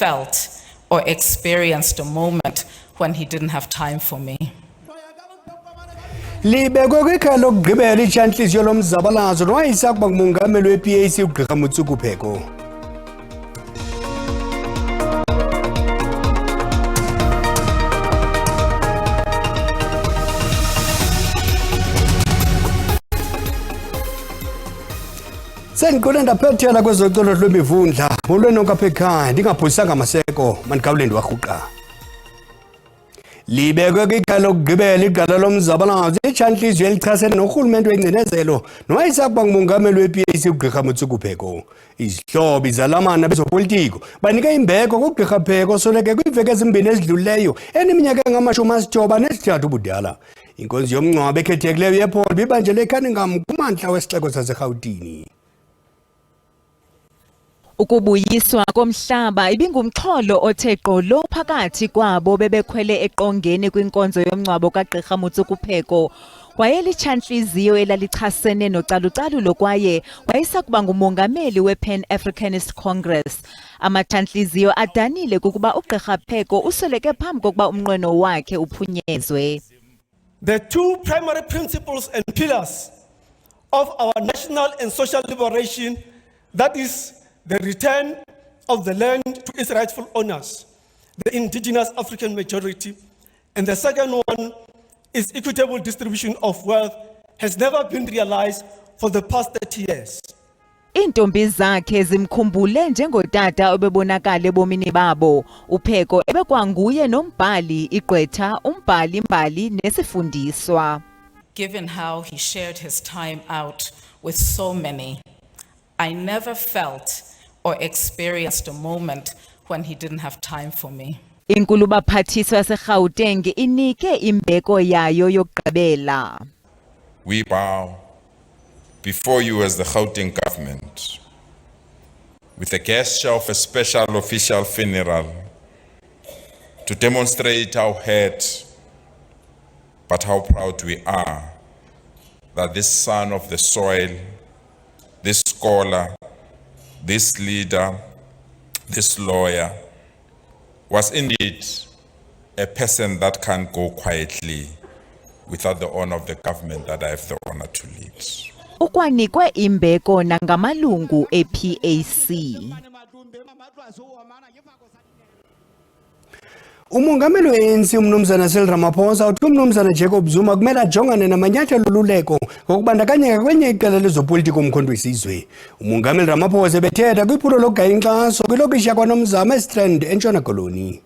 felt or experienced a moment when he didn't have time for me. Libekwe kwikhaya lokugqibela itshantliziyo lomzabalazo nowayesakuba ngumongameli we-PAC uGqirha Motsoku Pheko. Sendiqonda ndaphethela kwezocolo lwemivundla molweni nokapha ekhaya ndingaphosanga maseko mandikawulendi warhuqa. Libekwe kwikhaya lokugqibela iqala lomzabalazo itshantliziyo elichasene norhulumente wengcinezelo nowayesakuba ngumongameli we-PAC uGqirha Motsoku Pheko. Izihlobo izalamana bezopolitiko banike imbeko kuGqirha Pheko osoleke kwiiveki ezimbini ezidlulileyo eneminyaka engama-93 ubudala. Inkonzo yomngcwabo ekhethekileyo yePaul bibanjelwe eCunningham kumantla wesixeko saseRhawutini. Ukubuyiswa komhlaba ibingumxholo othe gqolo phakathi kwabo bebekhwele eqongeni kwinkonzo yomngcwabo kaGqirha Motsoku Pheko. Wayelitshantliziyo elalichasene nocalucalulo kwaye wayesakuba ngumongameli we-Pan-Africanist Congress. Amatshantliziyo adanile kukuba uGqirha Pheko usoleke phambi kokuba umnqweno wakhe uphunyezwe. The two primary principles and pillars of our national and social liberation, that is the return of the land to its rightful owners, the indigenous African majority, and the second one is equitable distribution of wealth, has never been realized for the past 30 years. Iintombi zakhe zimkhumbule njengotata obebonakala ebomini babo. uPheko ebekwanguye nombhali igqwetha, umbhali-mbali nesifundiswa. Given how he shared his time out with so many, I never felt or experienced a moment when he didn't have time for me. Inkulu baphathiswa yaseGauteng inike imbeko yayo yokugqibela. We bow before you as the Gauteng government with a gesture of a special official funeral to demonstrate how hurt but how proud we are that this son of the soil, this scholar, this leader, this lawyer was indeed a person that can't go quietly without the honor of the government that I have the honor to lead. Ukwanikwe imbeko nangamalungu e-PAC. Umongameli we-ANC uMnumzana Cyril Ramaphosa uthi uMnumzana Jacob Zuma kumele ajongane namanyathelo oluleko ngokubandakanyeka kwenye iqela lezopolitiko umkhonto wesizwe. Umongameli Ramaphosa ebethetha kwiphulo lokugaya inkxaso kwilokishi yakwaNomzamo eStrand eNtshona Koloni.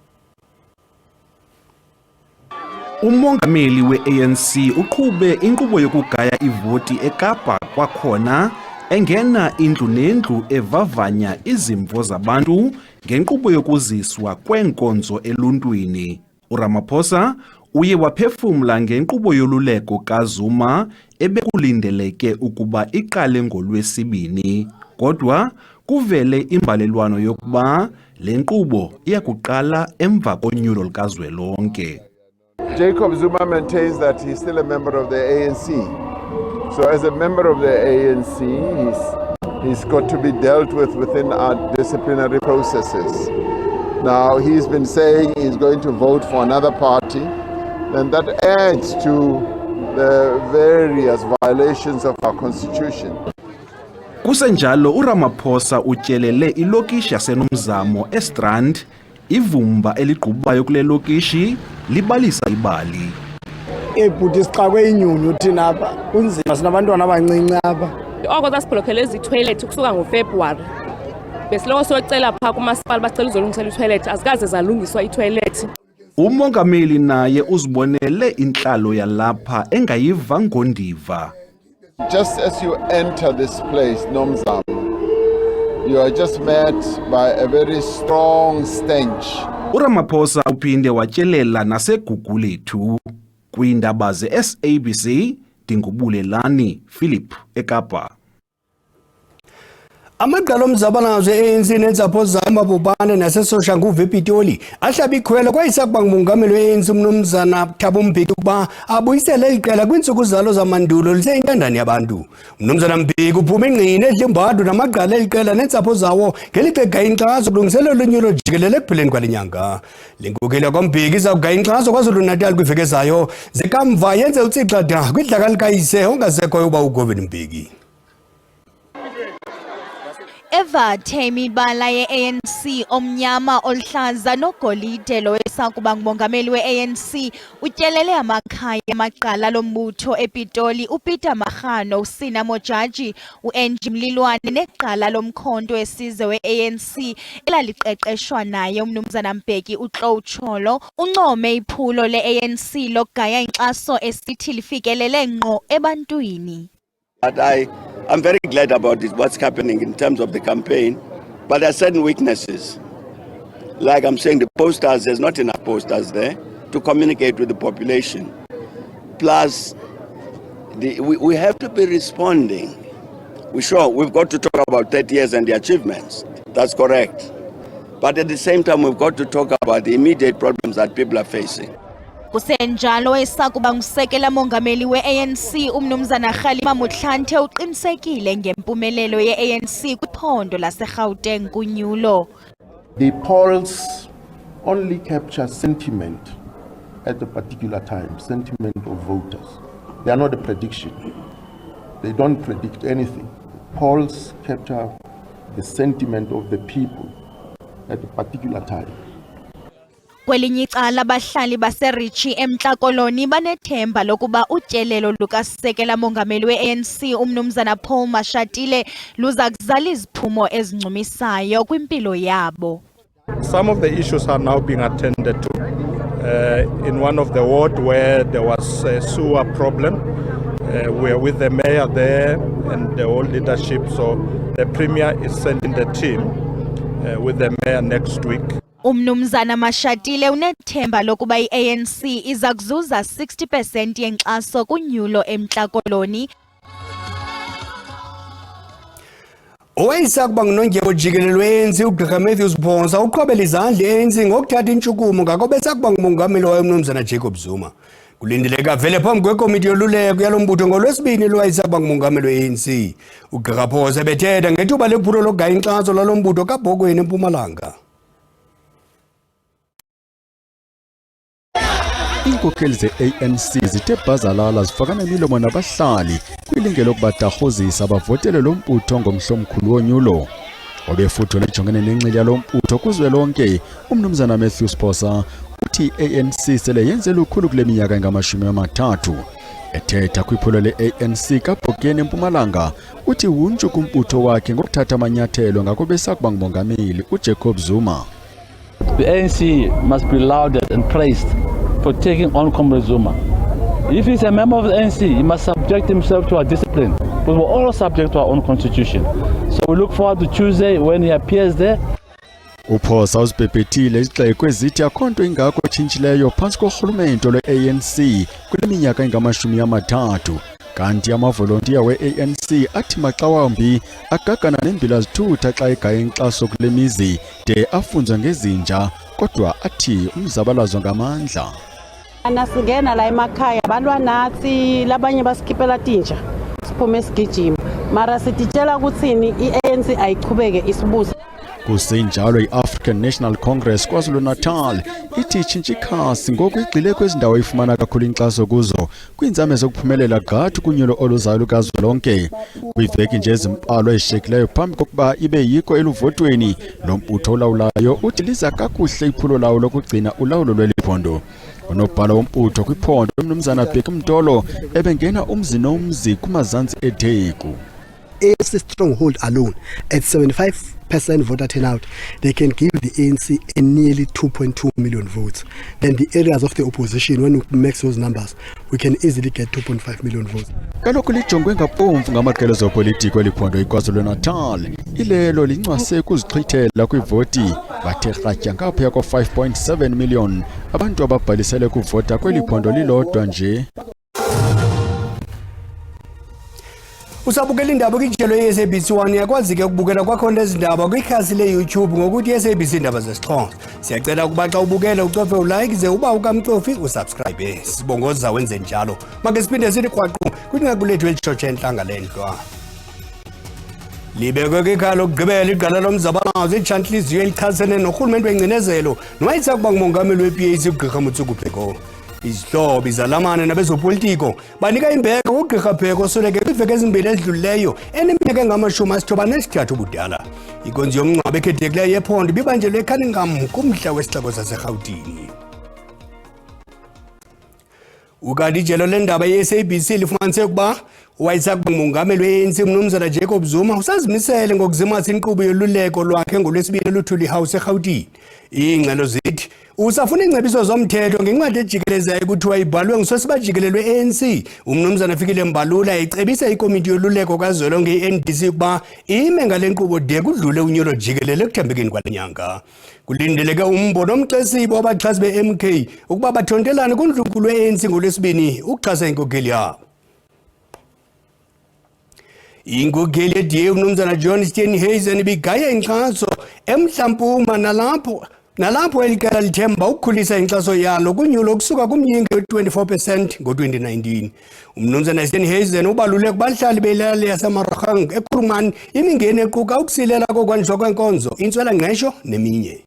Umongameli we-ANC uqhube inkqubo yokugaya ivoti eKapa kwakhona engena indlu nendlu evavanya izimvo zabantu ngenkqubo yokuziswa kweenkonzo eluntwini. uRamaphosa uye waphefumla ngenkqubo yoluleko kaZuma ebekulindeleke ukuba iqale ngoLwesibini, kodwa kuvele imbalelwano yokuba le nkqubo iyakuqala emva konyulo lukazwelonke. Jacob Zuma maintains that he's still a member of the ANC. So as a member of the ANC, he's got to be dealt with within our disciplinary processes. Now, he's been saying he's going to vote for another party, and that adds to the various violations of our constitution. Kusenjalo uRamaphosa utyelele ilokishi yaseNomzamo eStrand, ivumba eliqhubayo kule lokishi libalisa ibali. Ebhuti sixakwe inyunyu thina apha kunzima sinabantwana abancinci apha. Oko zasibhlokhele izithoyilethi kusuka ngoFebruary. Besiloko socela pha kumasipala bacela uzolungisela ithoyilethi azikaze zalungiswa ithoyilethi. Umongameli naye uzibonele inhlalo yalapha engayiva ngondiva. Just as you enter this place, Nomzamo, you are just met by a very strong stench. uRamaphosa uphinde watyelela naseGugulethu kwiindaba ze-SABC. Dingubulelani Philip eKapa. Amagqala omzabalazo ANC nensapho zayo mabubane nasesoshanguve ePitoli ahlaba ikhwelo kwayisakuba ngumongameli we-ANC umnumzana Thabo Mbeki ukuba abuyisele iqela kwinsuku zalo zamandulo liseyintandane yabantu. Umnumzana Mbeki uphuma ingqini edlimbadu namagqala eliqela nensapho zawo ngelixa egaya inkxaso kulungiselelo lonyulo jikelele ekupheleni kwale nyanga. Le nkokeli kaMbeki izawugaya inkxaso KwaZulu-Natal kwiveki ezayo zekamva yenze utsixada kwidlaka likayise ongasekhoyo uba uGovan Mbeki. Eva Themibala ye-ANC omnyama olhlaza nogolide lo esakuba ngumongameli we-ANC utyelele amakhaya amagqala lombutho ePitoli uPeter Magano, uSina Mojaji, uNG Mlilwane neqala lomkhonto wesizwe we-ANC elaliqeqeshwa naye umnumzana Mbeki uXolo Cholo uncome iphulo le-ANC lokugaya inkxaso esithi lifikelele ngqo ebantwini. I'm very glad about what's happening in terms of the campaign, but there are certain weaknesses. Like I'm saying, the posters, there's not enough posters there to communicate with the population. Plus, we have to be responding. We've got to talk about 30 years and the achievements. That's correct. But at the same time, we've got to talk about the immediate problems that people are facing. Kusenjalo esakuba ngusekela mongameli we-ANC umnumzana Kgalema Motlanthe uqinisekile ngempumelelo ye-ANC kwiphondo laseGauteng kunyulo. The polls only capture sentiment at a particular time, sentiment of voters. They are not a prediction. They don't predict anything. Polls capture the sentiment of the people at a particular time. Kwelinye icala abahlali baseRichi eMntla Koloni banethemba lokuba utyelelo lukasekela mongameli we-ANC umnumzana Paul Mashatile luza kuzala iziphumo ezincumisayo kwimpilo yabo. Some of the issues are now being attended to. In one of the ward where there was a sewer problem, we are with the mayor there and the whole leadership, so the premier is sending the team with the mayor next week. Umnumzana Mashatile unethemba lokuba i-ANC iza kuzuza 60% yenkxaso kunyulo eMntla Koloni. Owayesakuba ngunondyebo jikelele we-ANC uGqr Matthews Bhonsa uqhobela izandla i-ANC ngokuthatha intshukumo ngako besakuba ngumongameli wayo umnumzana Jacob Zuma. Kulindeleka vele phambi kwekomiti yoluleko yalombutho ngolwesibini lowayesakuba ngumongameli we-ANC. uGqr Bhonsa bethetha ngethuba lephulo lokugaya inkxaso lalombutho kaBhokweni eMpumalanga. Iinkokheli ze-ANC zithe bhazalala zifakana imilomo nabahlali kwilingelo lokubatarhozisa bavotele lo mbutho ngomhlomkhulu wonyulo. Obefutho lejongene nencili yalo mbutho kuzwelonke umnumzana Matthews Bhonsa uthi i-ANC sele yenze lukhulu kule minyaka engama-30. Ethetha kwiphulo le-ANC kaBhokweni eMpumalanga uthi wuntshu kumbutho wakhe ngokuthatha amanyathelo ngako besakuba ngumongameli uJacob Zuma. The ANC must be lauded and praised for taking on Comrade Zuma. If he's a member of the ANC, he must subject himself to our discipline, because we're all subject to our own constitution. So we look forward to Tuesday when he appears there. UPhosa uzibhebhethile izixeko ezithi akho nto ingako tshintshileyo phantsi korhulumente lwe-ANC kule minyaka engama-30, kanti amavolontiya we-ANC athi maxa wambi agagana nembilazithutha xa egaya inkxaso kule mizi de afunzwe ngezinja, kodwa athi umzabalazo ngamandla. Singena la emakhaya balwa nathi labanye basikhiphela tinja siphume sigijima mara sititshela ukuthini i-ANC ayichubeke isibusa. Kusenjalo i-African National Congress KwaZulu-Natal ithi itshintsha ikhasi ngoku igxile kwezindawo ifumana kakhulu inkxaso kuzo kwiinzame zokuphumelela gathi kunyulo oluzayo lukazwelonke. Kwiveki nje ezimbalwa ezishiyekileyo phambi kokuba ibe yikho eluvotweni, lo mbutho olawulayo uthi liza kakuhle iphulo lawo lokugcina ulawulo lweliphondo. Unobhala wombutho kwiphondo umnumzana Bheki Mtolo ebengena umzi nomzi kumazantsi eTheku. ANC stronghold alone at 75% voter turnout, they can give the ANC a nearly 2.2 million votes. Then the areas of the opposition, when we mix those numbers, we can easily get 2.5 million votes. Kaloku lijongwe ngabomvu ngamaqela ezopolitiko eliphondo iKwaZulu-Natal, ilelo lincwase kuzixhithela kwivoti bathe rhatya ngaphaya ko-5.7 million abantu ababhalisele kuvota kweliphondo lilodwa nje. Usabukela indaba kwijelo ye-SABC1 yakwazi ke ukubukela kwakhona izindaba kwikhasi le-YouTube ngokuthi SABC indaba zesiXhosa. Siyacela ukuba xa ubukela ucofe ulike ze uba ukamcofi usubscribe. Sibongoza wenze njalo. Make siphinde sithi kwaqhu kuthi ngakulethu elitshotshe enhlanga lendlwa. Libekwe kwikhaya lokugqibela igqala lomzabalazo itshantlizyo elichasene norhulumente wengcinezelo nowayesakuba ngumongameli we-PAC uGqirha Motsuku Pheko. Izihlobo izalamane nabezopolitiko banika imbeko uGqirha Pheko osoleke kwiveki ezimbili ezidlulileyo eneminyaka engama-93 ubudala. Inkonzo yomngcwabo ekhethekileyo yephondo ibibanjelwe eKhaningam kumhla wesixeko saseRhawutini. Ukanti ijelo lendaba ye-SABC lifumanise ukuba owayesakuba ngumongameli we-ANC uMnumzana Jacob Zuma usazimisele ngokuzimasa inkqubo yoluleko lwakhe ngolwesibini eLuthuli House eRhawutini. Iingxelo zithi usafuna iingcebiso zomthetho ngencwadi ejikelezayo kuthiwa ibhalwe ngusosibajikelelo we-ANC uMnumzana Fikile Mbalula ecebisa ikomiti yoluleko kazwelonke i-NDC ukuba ime ngale nkqubo de kudlule unyulo jikelele ekuthambekeni kwale nyanga. Kulindeleke umbono omxesibo wabaxhasi be-MK ukuba bathontelane kundlunkulu we-ANC ngolwesibini ukuxhasa inkokheli yabo. Inkokheli ye-DA uMnumzana John Steenhuisen ibigaya inkxaso eMntla-Mpuma nalapho elikala lithemba ukukhulisa inkxaso yalo kunyulo ukusuka kumyinge we-24% ngo-2019. uMnumzana Steenhuisen ubaluleke kubahlali belali yaseMarokgang eKuruman imingeni equka ukusilela kokwanjwa kwenkonzo, intswela-ngqesho neminye.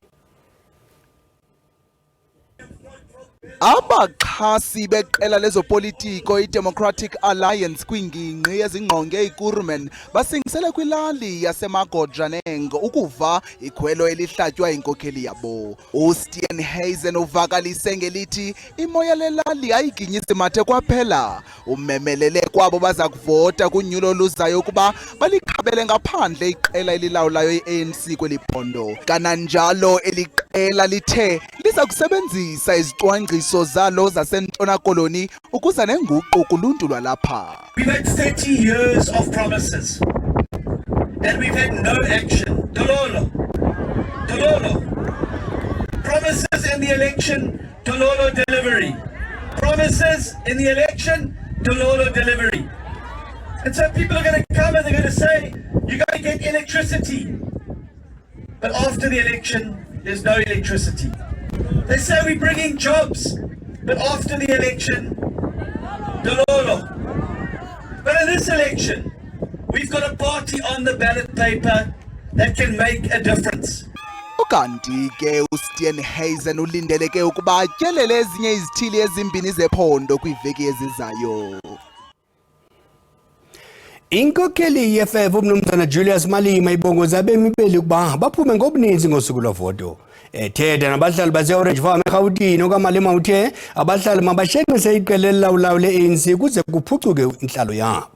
Abaxhasi beqela lezopolitiko iDemocratic Alliance kwingingqi ezingqonge iKuruman basingisele kwilali yaseMagodjaneng ukuva ikhwelo elihlatywa inkokheli yabo. uSteenhuisen uvakalise ngelithi imoya lelali ayiginyisi mathe kwaphela. Umemelele kwabo baza kuvota kunyulo luzayo ukuba balikhabele ngaphandle iqela elilawulayo i-ANC kweli phondo. Kananjalo eliqela lithe liza kusebenzisa izicwangciso zalo zasentshona koloni ukuza nenguqu kuluntu lwalapha. We've had 30 years of promises and we've had no action. Dololo. Promises in the election, Dololo delivery. Promises in the election, Dololo delivery. And so people are going to come and they're going to say, you're going to get electricity. But after the election, there's no electricity. They say we're bringing jobs, but after the election, Dololo. But in this election, we've got a party on the ballot paper that can make a difference. Ukanti ke uSteenhuisen ulindeleke ukuba atyelele ezinye izithili ezimbini zephondo kwiveki ezizayo. Inkokheli ye-EFF uMnumzana Julius Malema ibongoza abemibeli ukuba baphume ngobuninzi ngosuku lovoto. Ethetha nabahlali base-Orange Farm eRhawutini okaMalema uthe abahlali mabashenxise iqela elilawulayo le-ANC kuze kuphucuke intlalo yabo.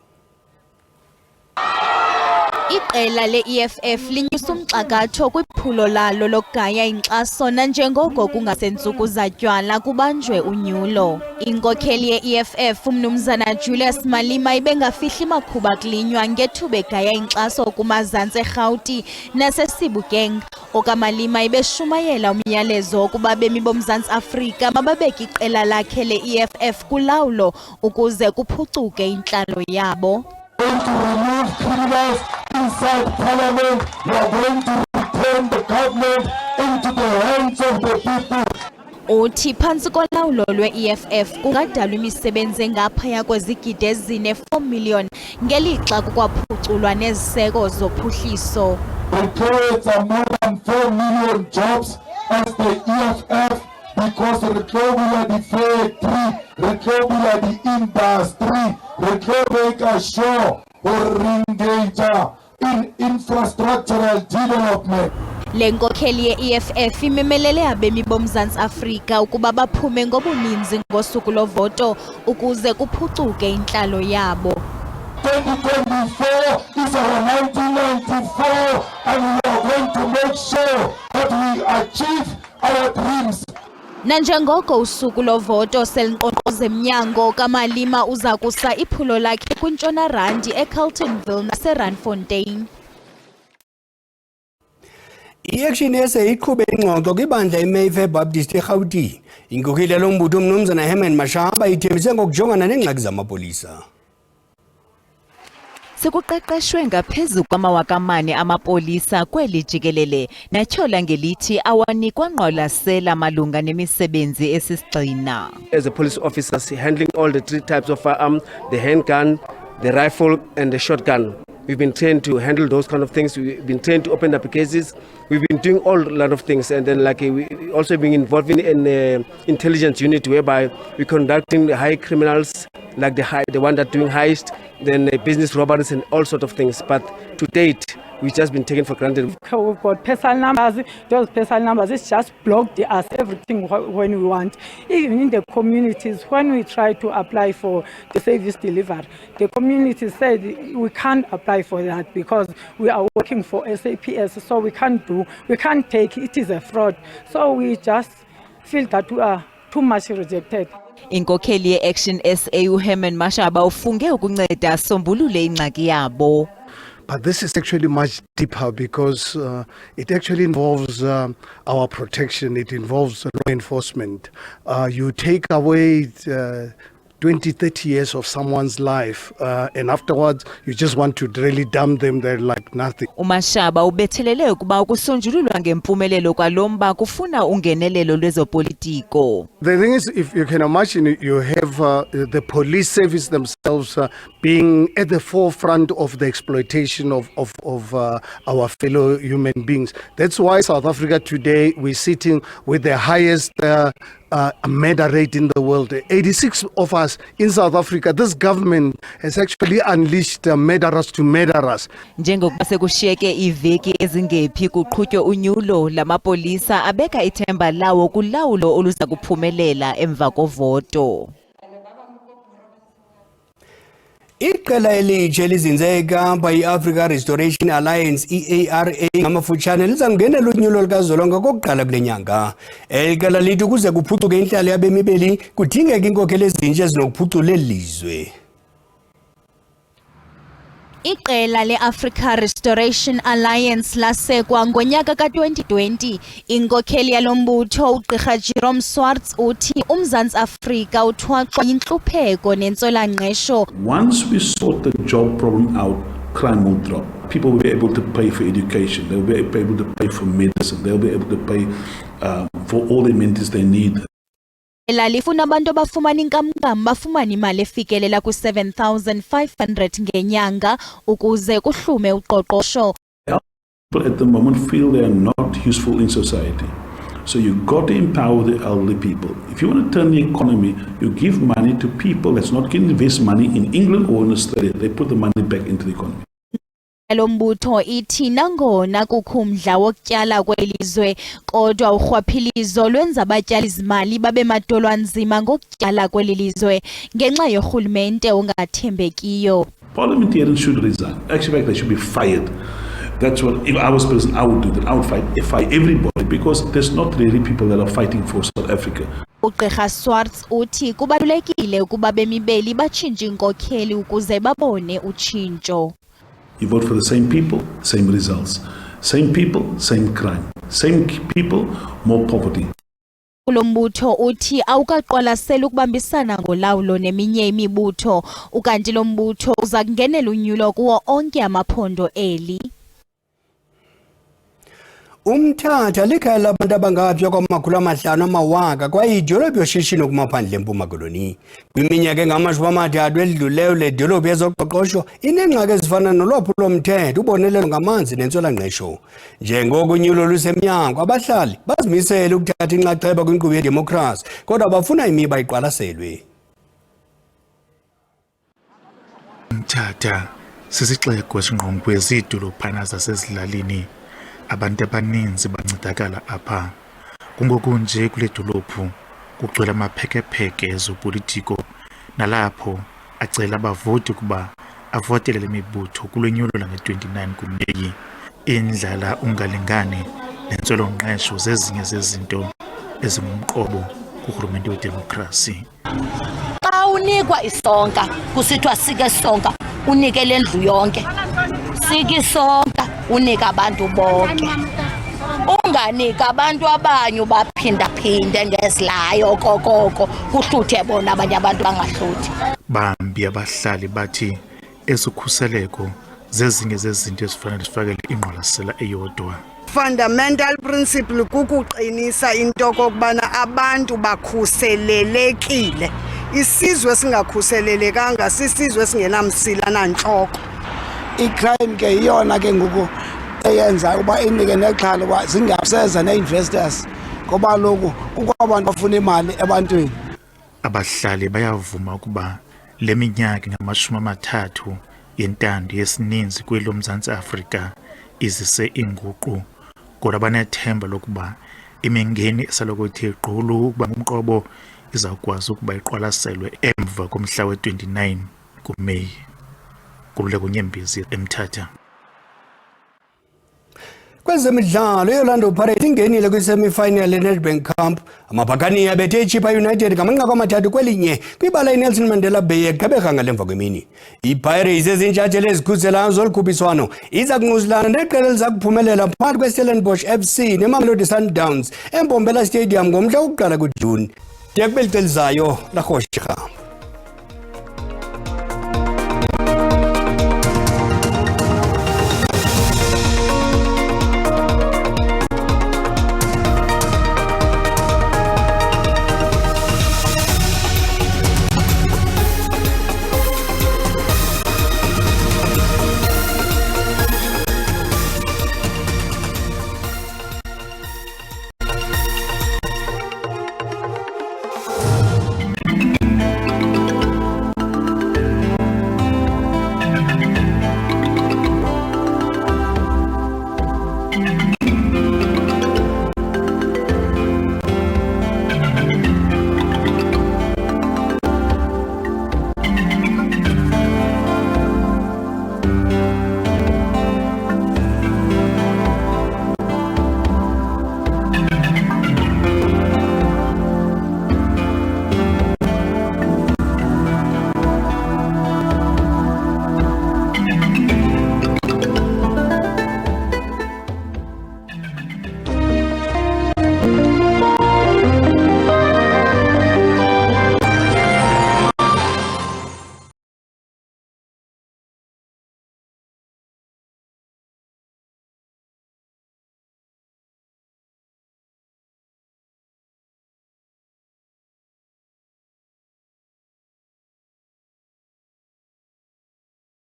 Iqela le-EFF linyusa umxakatho kwiphulo lalo lokugaya inkxaso nanjengoko kungasentsuku zatywala kubanjwe unyulo. Inkokheli ye-EFF uMnumzana Julius Malema ibengafihli makhuba kulinywa ngethuba egaya inkxaso kumazantsi eRhawuti naseSebokeng. okaMalema ibeshumayela umyalezo ukuba bemi boMzantsi Afrika mababeke iqela lakhe le-EFF kulawulo ukuze kuphucuke intlalo yabo. Inside Parliament, we are going to return the government into the hands of the people. Uthi phantsi kolawulo lwe-EFF kungadalwa imisebenzi engaphaya kwezigidi ezine-4 million ngelixa kukwaphuculwa neziseko zophuhliso. The creates more than 4 million jobs as the EFF because Retlobula the factory, Retlobula the industry, Retlobula show or ringator in infrastructural development. Le nkokheli ye-EFF imemelele abemi boMzantsi Afrika ukuba baphume ngobuninzi ngosuku lovoto ukuze kuphucuke intlalo yabo. 2024 is our 1994 and we are going to make sure that we achieve our dreams. Nanjengoko usuku lovoto selinkqonkqoza emnyango okaMalema uza kusa iphulo lakhe kwintshona Randi eCarltonville naseRandfontein. I-Action SA iqhube ingxoxo kwibandla iMayfair Baptist eRhawutini. Inkokheli lombutho uMnumzana Herman Mashaba ithembise ngokujongana neengxaki zamapolisa. sekuqeqeshwe ngaphezu kwamawaka-4 amapolisa kweli jikelele natshola ngelithi awanikwa ngqwalasela malunga nemisebenzi esisigxina. As a police officers, handling all the 3 types of firearms, the handgun, the rifle and the shotgun. We've been trained to handle those kind of things. We've been trained to open up cases. We've been doing a lot of things, and then we also been involved in an intelligence unit whereby we're conducting the high criminals, like the one that doing heist, then business robberies and all sorts of things. But to date, we've just been taken for granted. We've got personal numbers. Those personal numbers, it's just blocked us everything when we want. Even in the communities, when we try to apply for the service delivery, the community said we can't apply for that because we are working for SAPS, so we can't take it. It is a fraud. So we just feel that we are too much rejected. Inkokheli ye-Action SA uHerman Mashaba ufunge ukunceda sombulule ingxaki yabo. But this is actually much deeper because it actually involves our protection. It involves law enforcement. You take away 20, 30 years of someone's life and afterwards you just want to really dump them there like nothing. uMashaba ubethelele ukuba ukusonjululwa ngempumelelo kwalomba kufuna ungenelelo lwezopolitiko. The thing is, if you can imagine, you have the police service themselves being at the forefront of the exploitation of our fellow human beings. That's why South Africa today, we're sitting with the highest murder rate in the world. 86 of us in South Africa. This government has actually unleashed murderers to murderers. Njengokuba sekushiyeke iveki ezingephi kuqhutywe unyulo lamapolisa abeka ithemba lawo kulawulo oluza kuphumelela emva kovoto. Iqela elitsha elizinzeka by-Africa Restoration Alliance EARA ngamafutshane lizangenela unyulo likazwelonke kokuqala kule nyanga. Eliqela lithi ukuze kuphucuke intlalo yabemi beli kudingeka iinkokheli ezintsha ezinokuphucula eli lizwe. Iqela le-Africa Restoration Alliance lasekwa ngonyaka ka-2020. Inkokheli yalombutho uGqirha Jerome Swarts uthi uMzantsi Afrika uthwaxwa yintlupheko nentswela-ngqesho. Once we sort the job problem out, crime will drop. People will be able to pay for education. They'll be able to pay for medicine. They'll be able to pay for all the amenities they need. Lifuna abantu abafumana inkamnkam bafumana imali efikelela ku-7,500 ngenyanga ukuze kuhlume uqoqosho. People at the moment feel they are not useful in society. So you've got to empower the elderly people. If you want to turn the economy, you give money to people that's not going to invest money in England or in Australia. They put the money back into the economy. Lombutho ithi nangona kukho umdla wokutyala kwelizwe kodwa urhwaphilizo lwenza abatyali zimali babe madolwa nzima ngokutyala kweli lizwe ngenxa yorhulumente ongathembekiyo. Parliamentarians should resign. Actually, they should be fired. That's what, if I was president, I would do that. I would fire everybody because there's not really people that are fighting for South Africa. uGqirha Swarts uthi kubalulekile ukuba bemi beli batshintshe inkokheli ukuze babone utshintsho. You vote for the same people, same results. Same people, same crime. Same people, more poverty. Kulombutho uthi awukaqwalasela ukubambisana ngolawulo neminye imibutho ukanti lo mbutho uza kungenela unyulo kuwo onke amaphondo eli. Umthatha likhaya labantu abangaphaya kwama500,000 kwaye idolophu yoshishino kumaphandle eMpuma Koloni. Kwiminyaka engama-30 edluleyo le dolophu yezoqoqosho ineengxaki ezifana nolwaphulo-mthetho, ubonelelo ngamanzi nentswela-ngqesho. Njengoko unyulo lusemnyango, abahlali bazimisele ukuthatha inxaxheba kwinkqubo yedemokhrasi kodwa bafuna imiba iqwalaselwe. Umthatha sisixeko esingqongwe ziidolophana zasezilalini. Abantu abaninzi bancedakala apha. Kungoku nje kule dolophu kugcwele amaphekepheke ezopolitiko nalapho acela abavoti ukuba avotele le mibutho kule nyulo lange-29 kuMeyi. Indlala ungalingani nentswelo-ngqesho zezinye zezinto ezingumqobo kurhulumente wedemokhrasi. Xa unikwa isonka kusithiwa sike sonka unike le ndlu yonke. Sika isonka unika abantu bonke. Unganika abantu abanye baphinda-phinde ngezilayo kokoko kuhluthe bona abanye abantu bangahluthi. Bambi abahlali bathi ezokhuseleko zezinye zezinto ezifanele sifakele ingqwalasela eyodwa. Fundamental principle kukuqinisa into kokubana abantu bakhuselelekile. Isizwe singakhuselelekanga sisizwe singenamsila nantloko. I-crime ke iyona ke ngoku eyenza uba inike nexhala uba zingaseza ne-investors ngoba loku kukho abantu bafuna imali ebantwini. Abahlali bayavuma ukuba le minyaka ngama-30 yentando yesininzi kwelo Mzantsi Afrika izise inguqu, kodwa banethemba lokuba imingeni esalokuthe gqulu ukuba ngumqobo izawukwazi ukuba iqwalaselwe emva komhla we-29 kuMeyi. Kululeko Nyembezi, eMthatha. Kwezemidlalo iOrlando Pirates ingenile kwi-semi-final ye-Nedbank Cup. Amabhakaniya bethe iChippa United ngamanqaku amathathu kwelinye kwibala iNelson Mandela Bay eGqeberha ngalemva kwemini. iPirates ezintshatsheli ezikhuselayo zolu khuphiswano iza kunquzulana neqela eliza kuphumelela phakathi kweStellenbosch FC neMamelodi Sundowns eMbombela Stadium ngomhla wokuqala kuJuni. Dekubeliqelizayo la Khoshika.